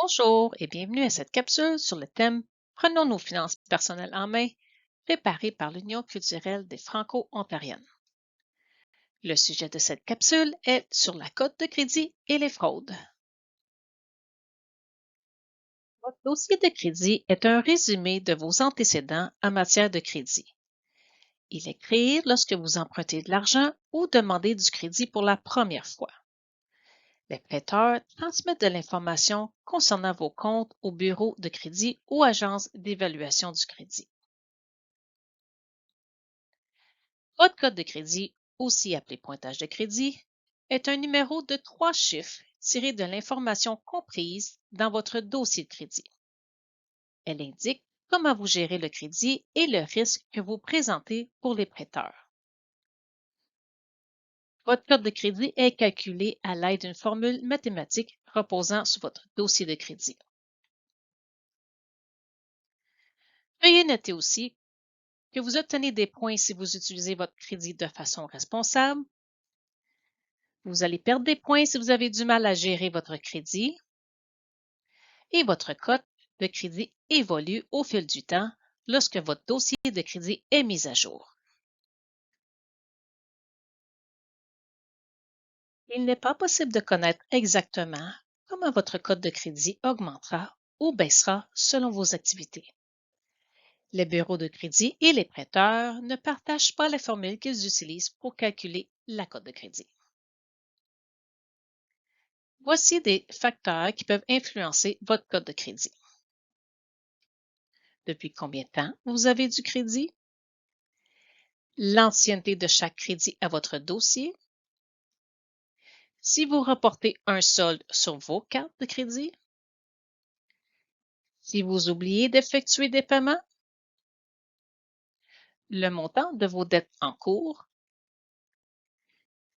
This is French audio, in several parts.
Bonjour et bienvenue à cette capsule sur le thème Prenons nos finances personnelles en main, préparée par l'Union culturelle des Franco-Ontariennes. Le sujet de cette capsule est sur la cote de crédit et les fraudes. Votre dossier de crédit est un résumé de vos antécédents en matière de crédit. Il est créé lorsque vous empruntez de l'argent ou demandez du crédit pour la première fois. Les prêteurs transmettent de l'information concernant vos comptes au bureau de crédit ou agence d'évaluation du crédit. Votre code de crédit, aussi appelé pointage de crédit, est un numéro de 3 chiffres tiré de l'information comprise dans votre dossier de crédit. Elle indique comment vous gérez le crédit et le risque que vous présentez pour les prêteurs. Votre code de crédit est calculé à l'aide d'une formule mathématique reposant sur votre dossier de crédit. Veuillez noter aussi que vous obtenez des points si vous utilisez votre crédit de façon responsable. Vous allez perdre des points si vous avez du mal à gérer votre crédit et votre cote de crédit évolue au fil du temps lorsque votre dossier de crédit est mis à jour. Il n'est pas possible de connaître exactement comment votre cote de crédit augmentera ou baissera selon vos activités. Les bureaux de crédit et les prêteurs ne partagent pas les formules qu'ils utilisent pour calculer la cote de crédit. Voici des facteurs qui peuvent influencer votre cote de crédit. Depuis combien de temps vous avez du crédit? L'ancienneté de chaque crédit à votre dossier. Si vous reportez un solde sur vos cartes de crédit. Si vous oubliez d'effectuer des paiements. Le montant de vos dettes en cours.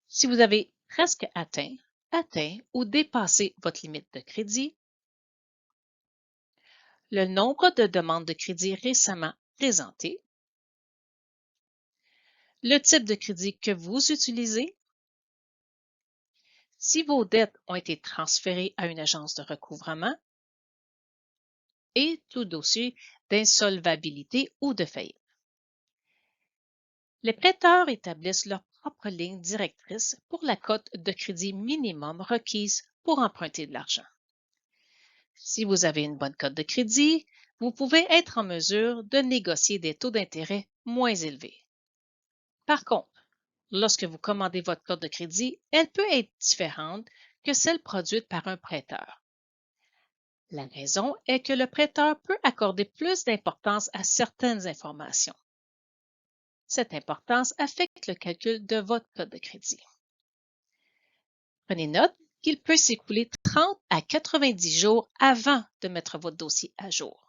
Si vous avez presque atteint ou dépassé votre limite de crédit. Le nombre de demandes de crédit récemment présentées. Le type de crédit que vous utilisez. Si vos dettes ont été transférées à une agence de recouvrement et tout dossier d'insolvabilité ou de faillite. Les prêteurs établissent leur propre ligne directrice pour la cote de crédit minimum requise pour emprunter de l'argent. Si vous avez une bonne cote de crédit, vous pouvez être en mesure de négocier des taux d'intérêt moins élevés. Par contre, lorsque vous commandez votre cote de crédit, elle peut être différente que celle produite par un prêteur. La raison est que le prêteur peut accorder plus d'importance à certaines informations. Cette importance affecte le calcul de votre cote de crédit. Prenez note qu'il peut s'écouler 30 à 90 jours avant de mettre votre dossier à jour.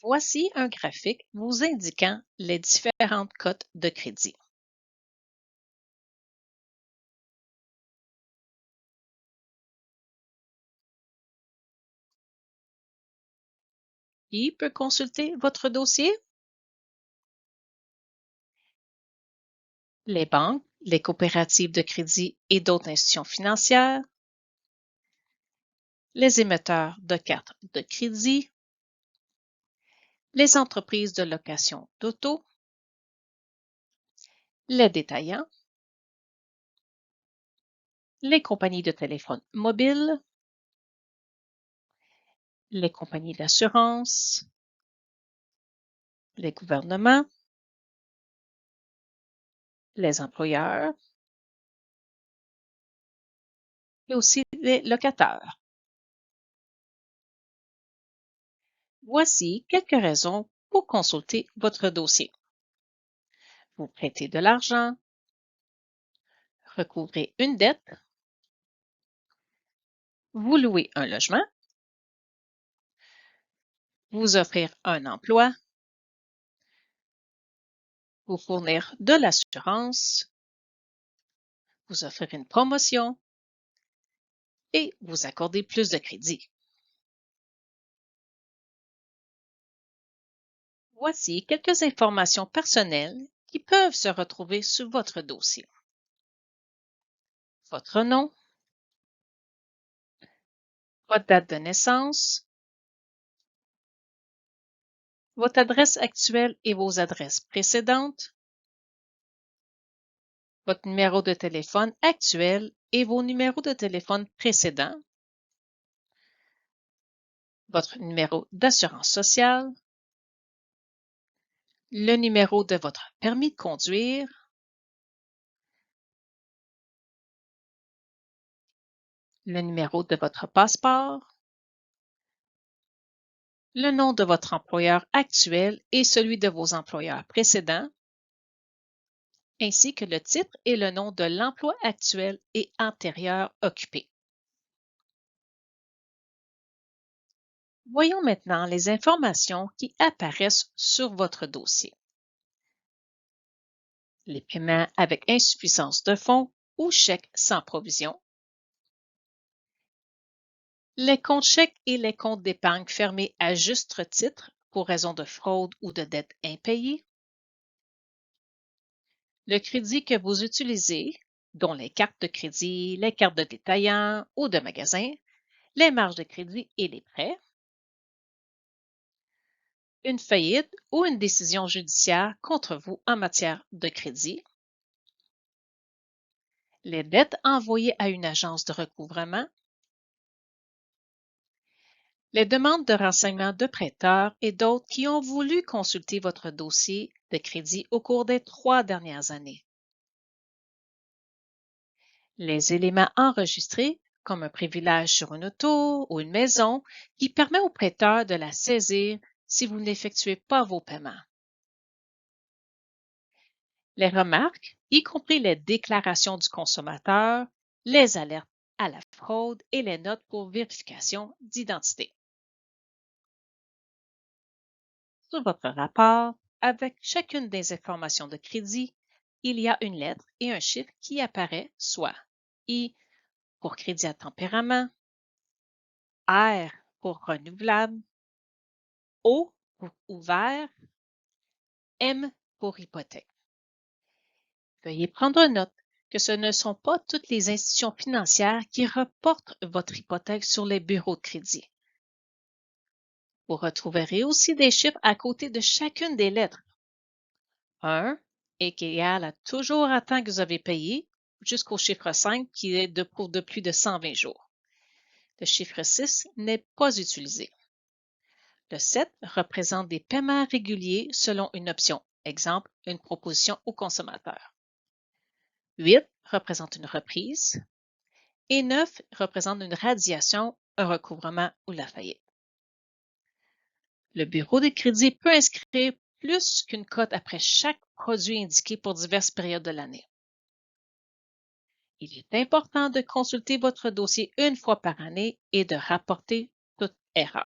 Voici un graphique vous indiquant les différentes cotes de crédit. Qui peut consulter votre dossier? Les banques, les coopératives de crédit et d'autres institutions financières, les émetteurs de cartes de crédit, les entreprises de location d'auto, les détaillants, les compagnies de téléphone mobile, les compagnies d'assurance, les gouvernements, les employeurs et aussi les locataires. Voici quelques raisons pour consulter votre dossier. Vous prêtez de l'argent, recouvrez une dette, vous louez un logement, vous offrir un emploi, vous fournir de l'assurance, vous offrir une promotion et vous accorder plus de crédit. Voici quelques informations personnelles qui peuvent se retrouver sur votre dossier. Votre nom, votre date de naissance, votre adresse actuelle et vos adresses précédentes, votre numéro de téléphone actuel et vos numéros de téléphone précédents, votre numéro d'assurance sociale, le numéro de votre permis de conduire, le numéro de votre passeport, le nom de votre employeur actuel et celui de vos employeurs précédents, ainsi que le titre et le nom de l'emploi actuel et antérieur occupé. Voyons maintenant les informations qui apparaissent sur votre dossier. Les paiements avec insuffisance de fonds ou chèques sans provision, les comptes chèques et les comptes d'épargne fermés à juste titre pour raison de fraude ou de dette impayée, le crédit que vous utilisez, dont les cartes de crédit, les cartes de détaillant ou de magasin, les marges de crédit et les prêts, une faillite ou une décision judiciaire contre vous en matière de crédit, les dettes envoyées à une agence de recouvrement, les demandes de renseignements de prêteurs et d'autres qui ont voulu consulter votre dossier de crédit au cours des 3 dernières années. Les éléments enregistrés, comme un privilège sur une auto ou une maison, qui permet au prêteur de la saisir si vous n'effectuez pas vos paiements. Les remarques, y compris les déclarations du consommateur, les alertes à la fraude et les notes pour vérification d'identité. Sur votre rapport, avec chacune des informations de crédit, il y a une lettre et un chiffre qui apparaît, soit I pour crédit à tempérament, R pour renouvelable, O pour ouvert, M pour hypothèque. Veuillez prendre note que ce ne sont pas toutes les institutions financières qui reportent votre hypothèque sur les bureaux de crédit. Vous retrouverez aussi des chiffres à côté de chacune des lettres. 1 est égal à toujours à temps que vous avez payé, jusqu'au chiffre 5 qui est de plus de 120 jours. Le chiffre 6 n'est pas utilisé. Le 7 représente des paiements réguliers selon une option, exemple, une proposition au consommateur. 8 représente une reprise et 9 représente une radiation, un recouvrement ou la faillite. Le bureau de crédit peut inscrire plus qu'une cote après chaque produit indiqué pour diverses périodes de l'année. Il est important de consulter votre dossier une fois par année et de rapporter toute erreur.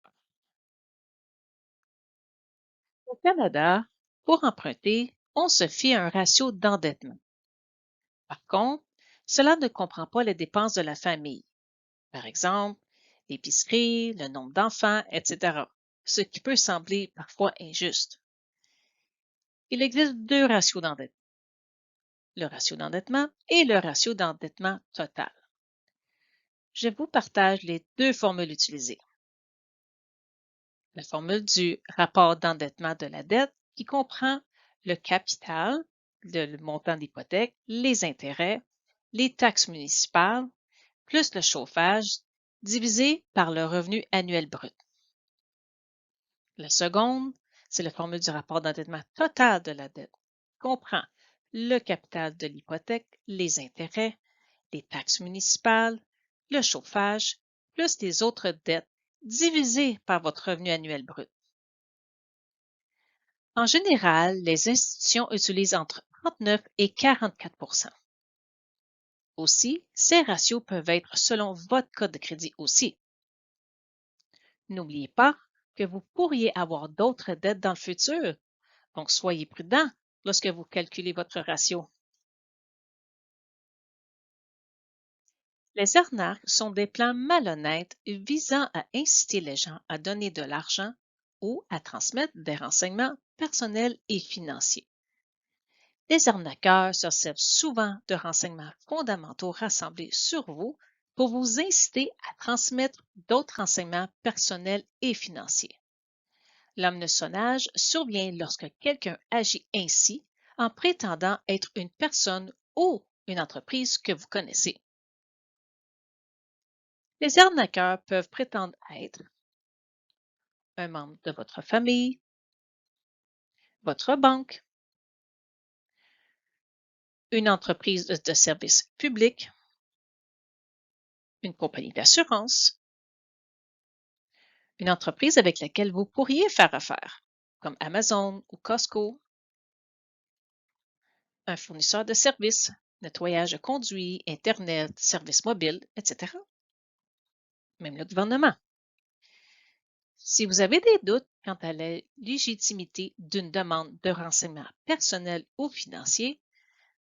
Au Canada, pour emprunter, on se fie à un ratio d'endettement. Par contre, cela ne comprend pas les dépenses de la famille. Par exemple, l'épicerie, le nombre d'enfants, etc., ce qui peut sembler parfois injuste. Il existe 2 ratios d'endettement, le ratio d'endettement et le ratio d'endettement total. Je vous partage les 2 formules utilisées. La formule du rapport d'endettement de la dette qui comprend le capital, le montant d'hypothèque, les intérêts, les taxes municipales, plus le chauffage, divisé par le revenu annuel brut. La seconde, c'est la formule du rapport d'endettement total de la dette, qui comprend le capital de l'hypothèque, les intérêts, les taxes municipales, le chauffage, plus les autres dettes divisé par votre revenu annuel brut. En général, les institutions utilisent entre 39 et 44 %. Aussi, ces ratios peuvent être selon votre code de crédit aussi. N'oubliez pas que vous pourriez avoir d'autres dettes dans le futur, donc soyez prudent lorsque vous calculez votre ratio. Les arnaques sont des plans malhonnêtes visant à inciter les gens à donner de l'argent ou à transmettre des renseignements personnels et financiers. Les arnaqueurs se servent souvent de renseignements fondamentaux rassemblés sur vous pour vous inciter à transmettre d'autres renseignements personnels et financiers. L'hameçonnage survient lorsque quelqu'un agit ainsi en prétendant être une personne ou une entreprise que vous connaissez. Les arnaqueurs peuvent prétendre être un membre de votre famille, votre banque, une entreprise de service public, une compagnie d'assurance, une entreprise avec laquelle vous pourriez faire affaire, comme Amazon ou Costco, un fournisseur de services, nettoyage de conduits, Internet, services mobiles, etc. Même le gouvernement. Si vous avez des doutes quant à la légitimité d'une demande de renseignements personnels ou financiers,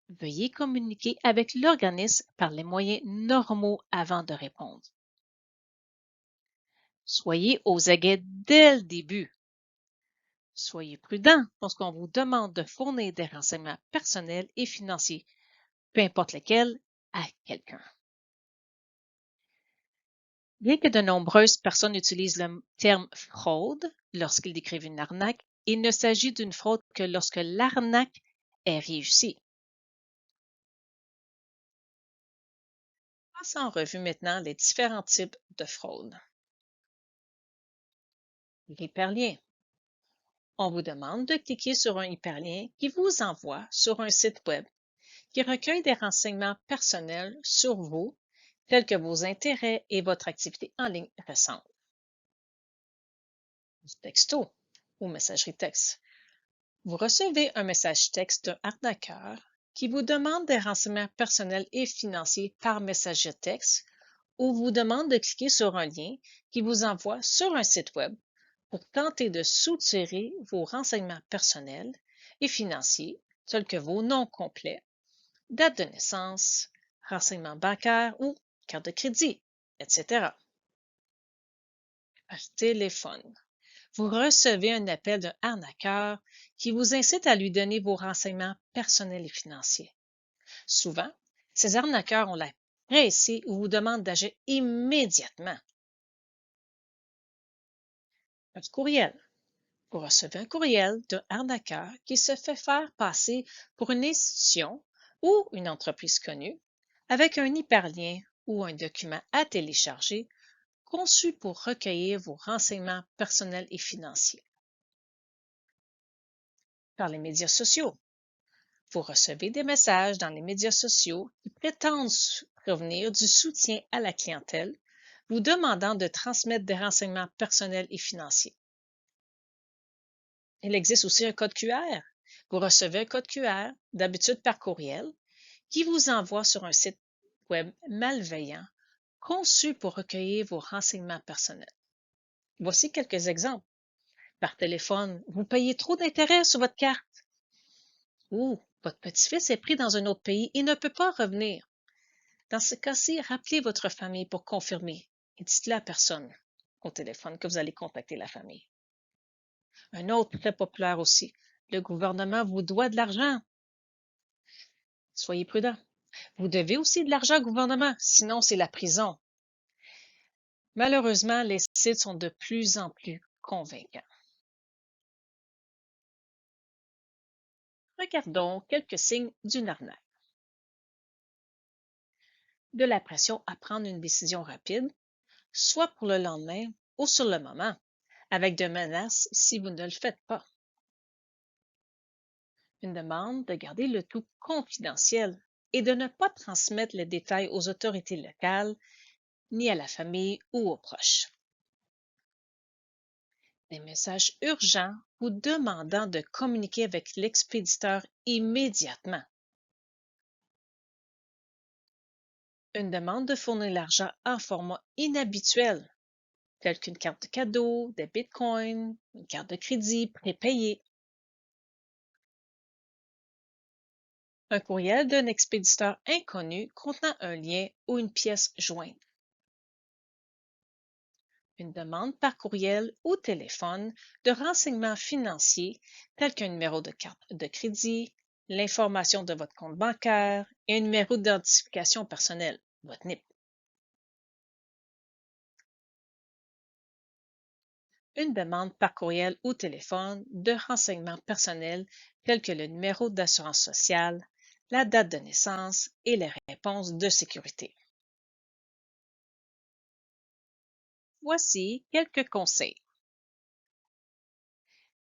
veuillez communiquer avec l'organisme par les moyens normaux avant de répondre. Soyez aux aguets dès le début. Soyez prudent lorsqu'on vous demande de fournir des renseignements personnels et financiers, peu importe lesquels, à quelqu'un. Bien que de nombreuses personnes utilisent le terme fraude lorsqu'ils décrivent une arnaque, il ne s'agit d'une fraude que lorsque l'arnaque est réussie. Passons en revue maintenant les différents types de fraude. L'hyperlien. On vous demande de cliquer sur un hyperlien qui vous envoie sur un site web qui recueille des renseignements personnels sur vous, tels que vos intérêts et votre activité en ligne récente. Texto ou messagerie texte. Vous recevez un message texte d'un arnaqueur qui vous demande des renseignements personnels et financiers par messagerie texte ou vous demande de cliquer sur un lien qui vous envoie sur un site web pour tenter de soutirer vos renseignements personnels et financiers, tels que vos noms complets, date de naissance, renseignements bancaires ou carte de crédit, etc. Par téléphone. Vous recevez un appel d'un arnaqueur qui vous incite à lui donner vos renseignements personnels et financiers. Souvent, ces arnaqueurs ont l'air pressés ou vous demandent d'agir immédiatement. Un courriel. Vous recevez un courriel d'un arnaqueur qui se fait faire passer pour une institution ou une entreprise connue avec un hyperlien ou un document à télécharger conçu pour recueillir vos renseignements personnels et financiers. Par les médias sociaux. Vous recevez des messages dans les médias sociaux qui prétendent provenir du soutien à la clientèle, vous demandant de transmettre des renseignements personnels et financiers. Il existe aussi un code QR. Vous recevez un code QR, d'habitude par courriel, qui vous envoie sur un site web malveillant conçu pour recueillir vos renseignements personnels. Voici quelques exemples. Par téléphone, vous payez trop d'intérêts sur votre carte. Ou votre petit-fils est pris dans un autre pays et ne peut pas revenir. Dans ce cas-ci, rappelez votre famille pour confirmer et dites-le à personne au téléphone que vous allez contacter la famille. Un autre très populaire aussi. Le gouvernement vous doit de l'argent. Soyez prudent. Vous devez aussi de l'argent au gouvernement, sinon c'est la prison. Malheureusement, les sites sont de plus en plus convaincants. Regardons quelques signes d'une arnaque. De la pression à prendre une décision rapide, soit pour le lendemain ou sur le moment, avec de menaces si vous ne le faites pas. Une demande de garder le tout confidentiel et de ne pas transmettre les détails aux autorités locales, ni à la famille ou aux proches. Des messages urgents vous demandant de communiquer avec l'expéditeur immédiatement. Une demande de fournir l'argent en format inhabituel, tel qu'une carte de cadeau, des bitcoins, une carte de crédit prépayée. Un courriel d'un expéditeur inconnu contenant un lien ou une pièce jointe. Une demande par courriel ou téléphone de renseignements financiers tels qu'un numéro de carte de crédit, l'information de votre compte bancaire et un numéro d'identification personnelle, votre NIP. une demande par courriel ou téléphone de renseignements personnels tels que le numéro d'assurance sociale, la date de naissance et les réponses de sécurité. Voici quelques conseils.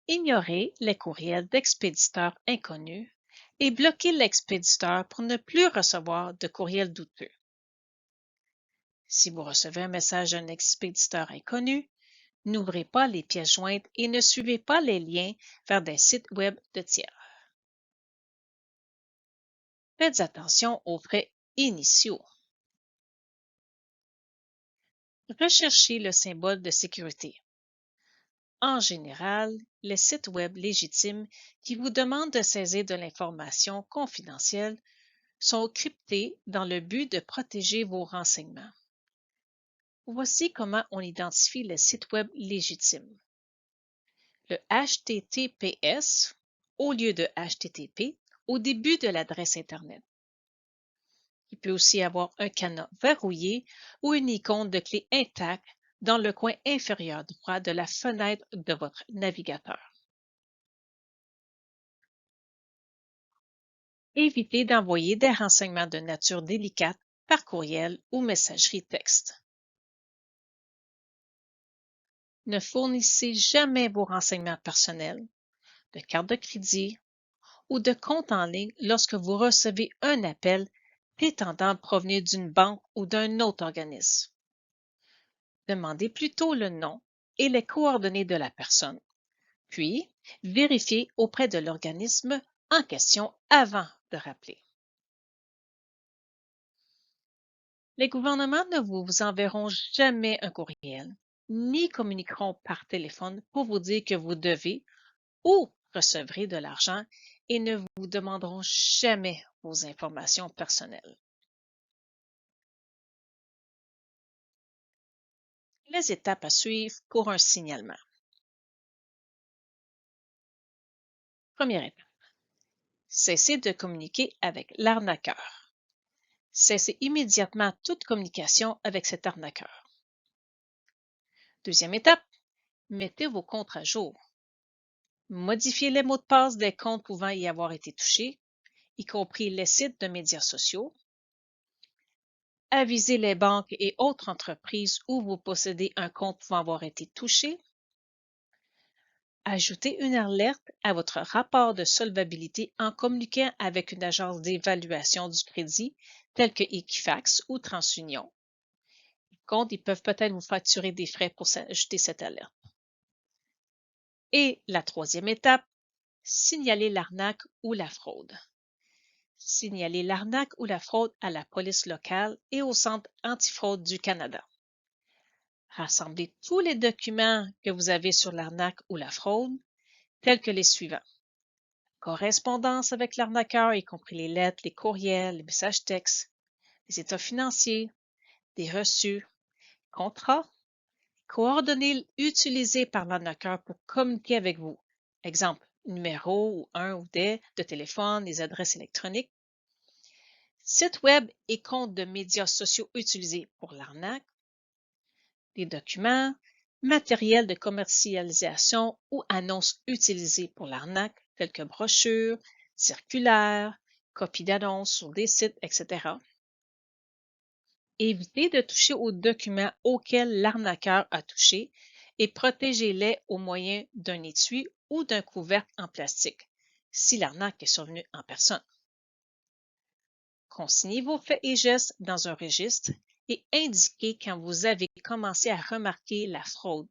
Ignorez les courriels d'expéditeurs inconnus et bloquez l'expéditeur pour ne plus recevoir de courriels douteux. Si vous recevez un message d'un expéditeur inconnu, n'ouvrez pas les pièces jointes et ne suivez pas les liens vers des sites web de tiers. Faites attention aux frais initiaux. Recherchez le symbole de sécurité. En général, les sites web légitimes qui vous demandent de saisir de l'information confidentielle sont cryptés dans le but de protéger vos renseignements. Voici comment on identifie les sites web légitimes. Le HTTPS au lieu de HTTP au début de l'adresse Internet. Il peut aussi avoir un cadenas verrouillé ou une icône de clé intacte dans le coin inférieur droit de la fenêtre de votre navigateur. Évitez d'envoyer des renseignements de nature délicate par courriel ou messagerie texte. Ne fournissez jamais vos renseignements personnels, de carte de crédit ou de compte en ligne lorsque vous recevez un appel prétendant provenir d'une banque ou d'un autre organisme. Demandez plutôt le nom et les coordonnées de la personne, puis vérifiez auprès de l'organisme en question avant de rappeler. Les gouvernements ne vous enverront jamais un courriel, ni communiqueront par téléphone pour vous dire que vous devez ou recevrez de l'argent et ne vous demanderont jamais vos informations personnelles. Les étapes à suivre pour un signalement. Première étape. Cessez de communiquer avec l'arnaqueur. Cessez immédiatement toute communication avec cet arnaqueur. Deuxième étape. Mettez vos comptes à jour. Modifiez les mots de passe des comptes pouvant y avoir été touchés, y compris les sites de médias sociaux. Avisez les banques et autres entreprises où vous possédez un compte pouvant avoir été touché. Ajoutez une alerte à votre rapport de solvabilité en communiquant avec une agence d'évaluation du crédit telle que Equifax ou TransUnion. Ils peuvent peut-être vous facturer des frais pour ajouter cette alerte. Et la troisième étape, signaler l'arnaque ou la fraude. Signalez l'arnaque ou la fraude à la police locale et au Centre antifraude du Canada. Rassemblez tous les documents que vous avez sur l'arnaque ou la fraude, tels que les suivants. Correspondance avec l'arnaqueur, y compris les lettres, les courriels, les messages textes, les états financiers, des reçus, contrats, coordonnées utilisées par l'arnaqueur pour communiquer avec vous. Exemple, numéro ou un ou des de téléphone, les adresses électroniques. Site web et comptes de médias sociaux utilisés pour l'arnaque. Des documents, matériel de commercialisation ou annonces utilisés pour l'arnaque, tels que brochures, circulaires, copies d'annonces sur des sites, etc. Évitez de toucher aux documents auxquels l'arnaqueur a touché et protégez-les au moyen d'un étui ou d'un couvercle en plastique, si l'arnaque est survenue en personne. Consignez vos faits et gestes dans un registre et indiquez quand vous avez commencé à remarquer la fraude,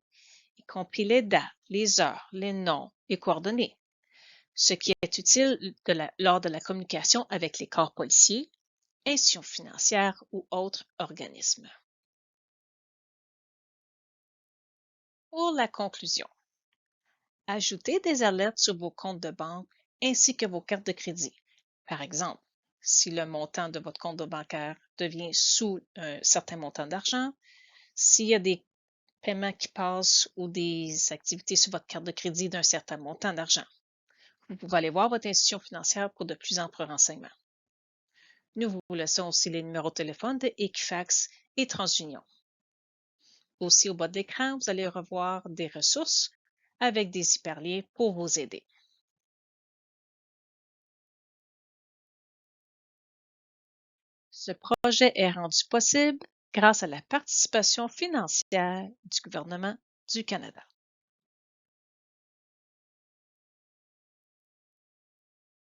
y compris les dates, les heures, les noms et coordonnées, ce qui est utile lors de la communication avec les corps policiers, institutions financières ou autres organismes. Pour la conclusion, ajoutez des alertes sur vos comptes de banque ainsi que vos cartes de crédit. Par exemple, si le montant de votre compte bancaire devient sous un certain montant d'argent, s'il y a des paiements qui passent ou des activités sur votre carte de crédit d'un certain montant d'argent. Vous pouvez aller voir votre institution financière pour de plus amples renseignements. Nous vous laissons aussi les numéros de téléphone de Equifax et TransUnion. Aussi, au bas de l'écran, vous allez revoir des ressources avec des hyperliens pour vous aider. Ce projet est rendu possible grâce à la participation financière du gouvernement du Canada.